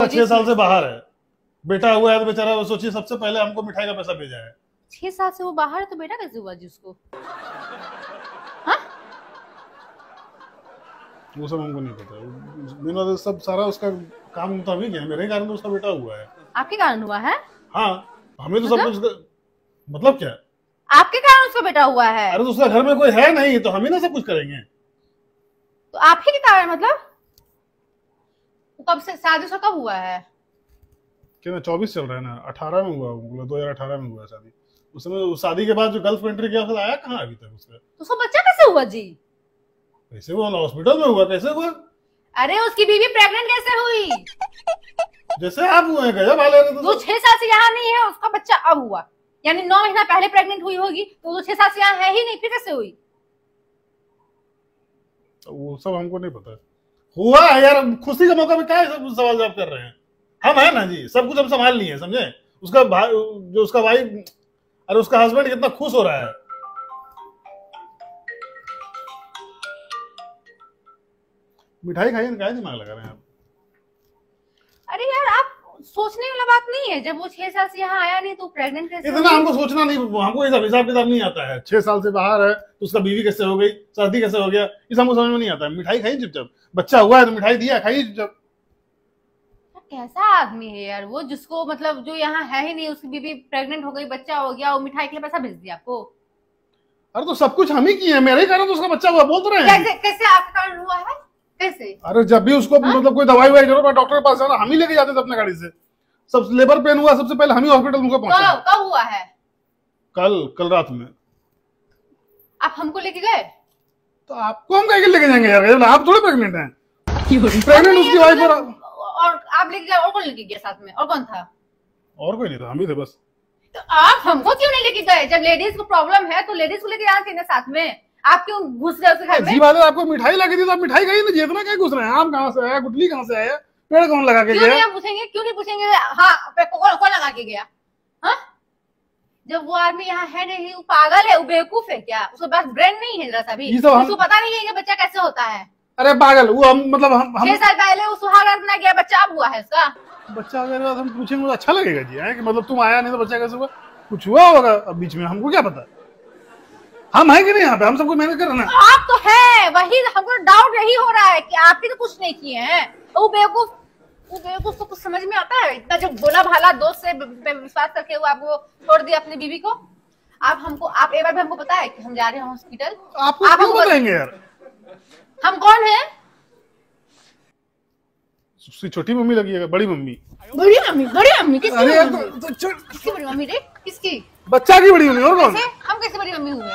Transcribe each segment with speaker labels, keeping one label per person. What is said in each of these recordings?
Speaker 1: उसका 6 साल से बाहर है, बेटा हुआ है तो बेचारा वो सोचिए सबसे पहले हमको मिठाई का पैसा भेजा है।
Speaker 2: 6 साल से वो बाहर है तो बेटा कैसे हुआ जी उसको? हाँ?
Speaker 1: वो सब हमको नहीं पता, मैंने सब सारा उसका काम मुताबिक है, मेरे कारण तो उसका बेटा हुआ है।
Speaker 2: आपके कारण हुआ है?
Speaker 1: हाँ, हमें तो सब कुछ, मतलब क्या?
Speaker 2: आपके कारण उसका बेटा हुआ है?
Speaker 1: अरे तो उसका घर में कोई है नहीं तो हम ही ना सब कुछ करेंगे।
Speaker 2: तो आप ही के कारण, मतलब कब से शादी उसका कब हुआ है?
Speaker 1: क्या 24 चल रहा है ना, 18 में हुआ, 2018 में हुआ शादी। उस समय शादी के बाद जो गल्फ कंट्री गया उसका आया कहाँ अभी तक उसका?
Speaker 2: तो उसका बच्चा कैसे हुआ जी?
Speaker 1: कैसे हुआ? हॉस्पिटल में हुआ, कैसे हुआ?
Speaker 2: अरे उसकी बीवी प्रेग्नेंट कैसे हुई?
Speaker 1: जैसे आप हुए गजब वाले तो
Speaker 2: वो 6 साल से यहाँ नहीं है, उसका बच्चा अब हुआ, यानी 9 महीना पहले प्रेग्नेंट हुई होगी, तो वो 6 साल से यहाँ है ही नहीं, फिर कैसे हुई?
Speaker 1: वो सब हमको नहीं पता। हुआ है यार, खुशी के मौके पे क्या सब सवाल जवाब कर रहे हैं? हम है ना जी, सब कुछ हम संभाल लिए, समझे? उसका भाई, जो उसका भाई, अरे उसका हस्बैंड कितना खुश हो रहा है। मिठाई खाइए ना, क्या दिमाग लगा रहे हैं आप?
Speaker 2: अरे यार आप सोचने वाला बात नहीं है, जब वो 6 साल से यहाँ आया नहीं तो प्रेग्नेंट कैसे
Speaker 1: इतना
Speaker 2: हुई?
Speaker 1: हमको सोचना नहीं, हमको ये सब हिसाब किताब नहीं आता है। 6 साल से बाहर है तो उसका बीवी कैसे हो गई, शादी कैसे हो गया, इस हमको समझ में नहीं आता है। मिठाई खाइए चुपचाप, बच्चा हुआ है तो मिठाई दिया, खाइए चुपचाप।
Speaker 2: कैसा आदमी है यार वो, जिसको मतलब जो यहाँ है ही नहीं, उसकी बीवी प्रेग्नेंट हो गई, बच्चा हो गया, वो मिठाई के लिए पैसा भेज दिया आपको?
Speaker 1: अरे तो सब कुछ हम ही किए हैं, मेरे ही कारण तो उसका बच्चा हुआ, बोल तो रहे हैं।
Speaker 2: कैसे कैसे आपके कारण हुआ है? कैसे?
Speaker 1: अरे जब भी उसको मतलब कोई दवाई वाई जरूरत है डॉक्टर के पास जाना, हम ही लेके जाते थे अपने गाड़ी से। सब लेबर पेन हुआ सबसे पहले हम ही हॉस्पिटल में पहुंचे।
Speaker 2: कब हुआ है?
Speaker 1: कल रात में।
Speaker 2: आप हमको लेके गए?
Speaker 1: तो आपको हम कहीं लेके जाएंगे यार, आप थोड़े प्रेग्नेंट हैं। प्रेग्नेंट उसकी वाइफ
Speaker 2: और आप लेके गए, और कौन लेके गया साथ में, और कौन था?
Speaker 1: और कोई नहीं था, हम ही थे बस।
Speaker 2: तो आप हमको क्यों नहीं लेके गए? जब लेडीज को प्रॉब्लम है तो लेडीज को लेके जाना चाहिए ना साथ में, आप क्यों घुस गए उसके घर में?
Speaker 1: जी बात है, आपको मिठाई लगी थी तो आप मिठाई खाई ना, जितना क्या घुस रहे हैं? आम कहाँ से आया, गुटली कहाँ से आया, पेड़ कौन लगा के
Speaker 2: क्यों नहीं
Speaker 1: गया?
Speaker 2: आप पूछेंगे? क्यों नहीं पूछेंगे? हाँ, कौन लगा के गया? हाँ, जब वो आदमी यहाँ है नहीं, वो पागल है, वो बेवकूफ है क्या? उसके पास ब्रेन नहीं है जरा सा भी? उसको पता नहीं है कि बच्चा कैसे होता है?
Speaker 1: अरे पागल, वो हम मतलब हम
Speaker 2: 6 साल पहले वो सुहाग रात में गया, बच्चा अब हुआ है उसका।
Speaker 1: बच्चा अगर हम पूछेंगे तो अच्छा लगेगा जी, है कि मतलब तुम आया नहीं तो बच्चा कैसे हुआ? कुछ हुआ होगा अब बीच में, हमको क्या पता? हम है कि नहीं यहाँ पे, हम सबको मेहनत कर रहे हैं।
Speaker 2: आप तो है, वही हमको डाउट यही हो रहा है कि आप ही तो कुछ नहीं किए हैं। वो बेवकूफ को कुछ समझ में आता है? इतना जो बोला भाला दोस्त से विश्वास करके वो आपको छोड़ दिया अपनी बीवी को। आप एक बार भी हमको पता है कि हम जा रहे हैं हॉस्पिटल?
Speaker 1: आपको क्यों बताएंगे यार?
Speaker 2: हम कौन है?
Speaker 1: उसकी छोटी मम्मी लगी है, बड़ी मम्मी?
Speaker 2: बड़ी मम्मी किसकी?
Speaker 1: अरे यार
Speaker 2: किसकी बड़ी मम्मी रे? किसकी?
Speaker 1: बच्चा की बड़ी मम्मी, और कौन?
Speaker 2: हम कैसे बड़ी मम्मी हुए?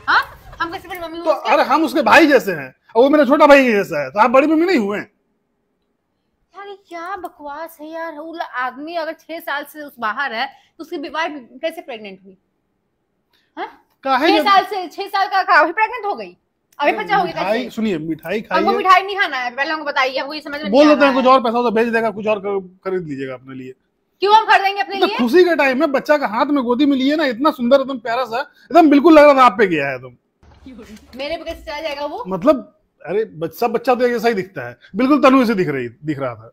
Speaker 2: हाँ, हम कैसे बड़ी मम्मी हुए?
Speaker 1: तो अरे हम उसके भाई जैसे हैं और वो मेरा छोटा भाई के जैसा है, तो आप बड़ी मम्मी नहीं हुए?
Speaker 2: यार क्या बकवास है यार। वो आदमी अगर 6 साल से उस बाहर है तो उसकी वाइफ कैसे प्रेग्नेंट हुई? हाँ, 6 साल का अभी प्रेग्नेंट हो गई, अभी बच्चा हो गया कैसे?
Speaker 1: सुनिए, मिठाई खाइए।
Speaker 2: हमको मिठाई नहीं खाना है, पहले हमको बताइए, हमको ये समझ में
Speaker 1: बोल देते हैं कुछ और पैसा होता भेज देगा, कुछ और खरीद लीजिएगा अपने लिए।
Speaker 2: क्यों हम खरीदेंगे अपने लिए?
Speaker 1: खुशी के टाइम में बच्चा का हाथ में गोदी में लिए ना, इतना सुंदर एकदम प्यारा सा, एकदम बिल्कुल लग रहा था आप पे गया है तुम।
Speaker 2: मेरे पे कैसे चला जाएगा वो?
Speaker 1: मतलब अरे सब बच्चा तो ऐसा ही दिखता है, बिल्कुल तनु से दिख रहा था।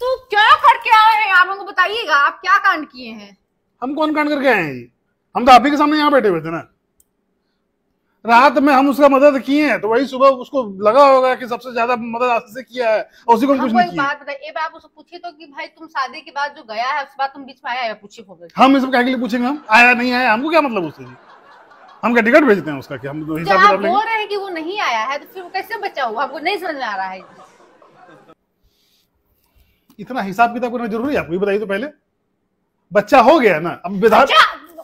Speaker 2: तो क्या करके आए हैं आप, हमको बताइएगा, आप क्या कांड किए हैं?
Speaker 1: हम कौन कांड करके आए हैं जी? हम तो आप ही के सामने यहाँ बैठे हुए थे ना। रात में हम उसका मदद किए हैं तो वही सुबह उसको लगा होगा कि सबसे ज्यादा मदद आशीष से किया है और उसी को कुछ नहीं किया।
Speaker 2: बात बताइए, आप उसको पूछिए तो कि भाई तुम शादी के बाद जो गया है उसके बाद तुम बीच में आया है, पूछिए हो गए।
Speaker 1: हम इस क्या के लिए पूछेंगे? हम आया नहीं आया, हमको क्या मतलब उससे जी? हम क्या टिकट भेजते हैं उसका कि हम
Speaker 2: हिसाब आप बोल रहे हैं कि वो नहीं आया है तो फिर वो कैसे बचा हुआ? हमको नहीं समझ में आ रहा है।
Speaker 1: इतना हिसाब किताब करना जरूरी है आपको? ये बताइए तो पहले। बच्चा हो गया ना, अब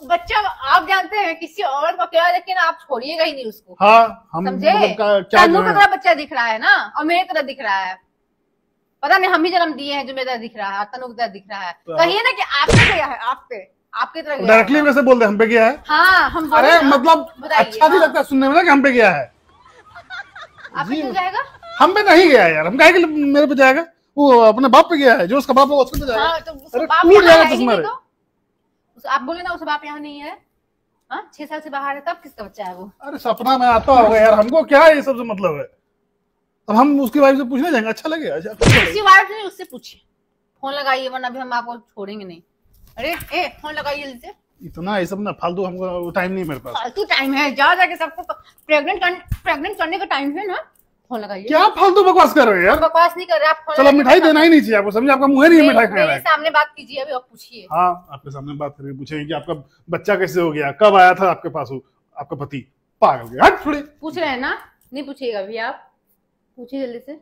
Speaker 2: बच्चा आप जानते हैं किसी औरत को क्या, लेकिन आप छोड़िएगा ही नहीं उसको।
Speaker 1: हाँ, हम
Speaker 2: समझे?
Speaker 1: क्या
Speaker 2: तन्नू की तरह बच्चा दिख रहा है ना, और मेरी तरह दिख रहा है। पता नहीं हम ही जन्म दिए हैं जो मेरी तरह दिख रहा है, तन्नू की तरह दिख रहा है। कहिए ना कि आपके गया है, आपके तरह गया।
Speaker 1: डायरेक्टली कैसे बोलते हैं हम पे गया है?
Speaker 2: हाँ, हम
Speaker 1: अरे मतलब अच्छा नहीं लगता सुनने में कि हम पे गया है।
Speaker 2: आप पे जाएगा?
Speaker 1: हम पे नहीं गया यार, हम कहे मेरे पे जाएगा? वो अपने बाप पे गया है, जो उसका बाप है उसके पे जाएगा।
Speaker 2: हाँ, तो टूट जाएगा चश्मा। आप बोले ना उसका बाप यहाँ नहीं है, 6 साल से बाहर है, तब किसका बच्चा है वो?
Speaker 1: अरे सपना में आता होगा यार, हमको क्या ये सब से मतलब है? अब हम उसकी वाइफ से पूछने जाएंगे, अच्छा लगेगा? अच्छा
Speaker 2: उसकी वाइफ नहीं, उससे पूछिए। फोन लगाइए वरना अभी हम आपको छोड़ेंगे नहीं। अरे ए फोन लगाइए जल्दी से।
Speaker 1: इतना ये सब ना फालतू, हमको टाइम नहीं है मेरे पास।
Speaker 2: फालतू टाइम है, जा जाके सबको प्रेग्नेंट करने का टाइम है ना। फोन लगाइए।
Speaker 1: क्या फालतू बकवास कर रहे हैं यार?
Speaker 2: बकवास नहीं कर रहे आप।
Speaker 1: चलो मिठाई देना ही नहीं चाहिए आपको, समझे? आपका मुंह नहीं है मिठाई खाने
Speaker 2: मेरे
Speaker 1: लायक।
Speaker 2: सामने बात कीजिए अभी, आप पूछिए।
Speaker 1: हाँ, आपके सामने बात करके पूछेंगे कि आपका बच्चा कैसे हो गया, कब आया था आपके पास आपका पति? पागल गया, हट थोड़ी।
Speaker 2: पूछ रहे हैं ना, नहीं पूछिएगा अभी आप, पूछिए जल्दी से।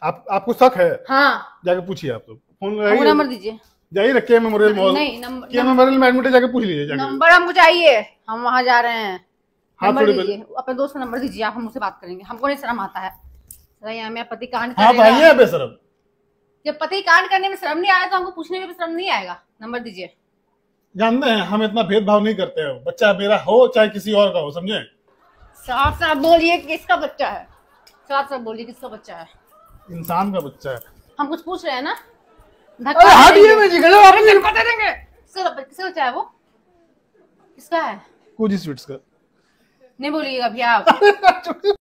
Speaker 1: आपको शक है?
Speaker 2: हाँ
Speaker 1: जाके पूछिए। आप तो फोन
Speaker 2: नंबर दीजिए।
Speaker 1: जाइए, रखिए मेमोरियल मॉल,
Speaker 2: नहीं नंबर,
Speaker 1: मेमोरियल में एडमिट है, जाके पूछ लीजिए जाके।
Speaker 2: नंबर हमको चाहिए, हम वहाँ जा रहे हैं।
Speaker 1: हाँ,
Speaker 2: नंबर
Speaker 1: थोड़ी
Speaker 2: दीजिए, अपने दोस्त का नंबर दीजिए, आप हम उससे बात करेंगे। हमको नहीं शर्म आता है यहाँ में पति कांड
Speaker 1: हाँ
Speaker 2: करेगा।
Speaker 1: भाई, बेशरम।
Speaker 2: जब पति कांड करने में शर्म नहीं आया तो हमको पूछने में भी शर्म नहीं आएगा। नंबर दीजिए।
Speaker 1: जानते हैं हम इतना भेदभाव नहीं करते हैं, बच्चा मेरा हो चाहे किसी और का हो, समझे?
Speaker 2: साफ साफ बोलिए किसका बच्चा है, साफ साफ बोलिए किसका बच्चा है।
Speaker 1: इंसान का बच्चा है।
Speaker 2: हम कुछ पूछ रहे हैं ना,
Speaker 1: अरे हटिए ना जी, गजब आपने।
Speaker 2: बता देंगे किसका बच्चा है वो, किसका है?
Speaker 1: कुछ स्वीट्स का।
Speaker 2: नहीं बोलिएगा भैया आप।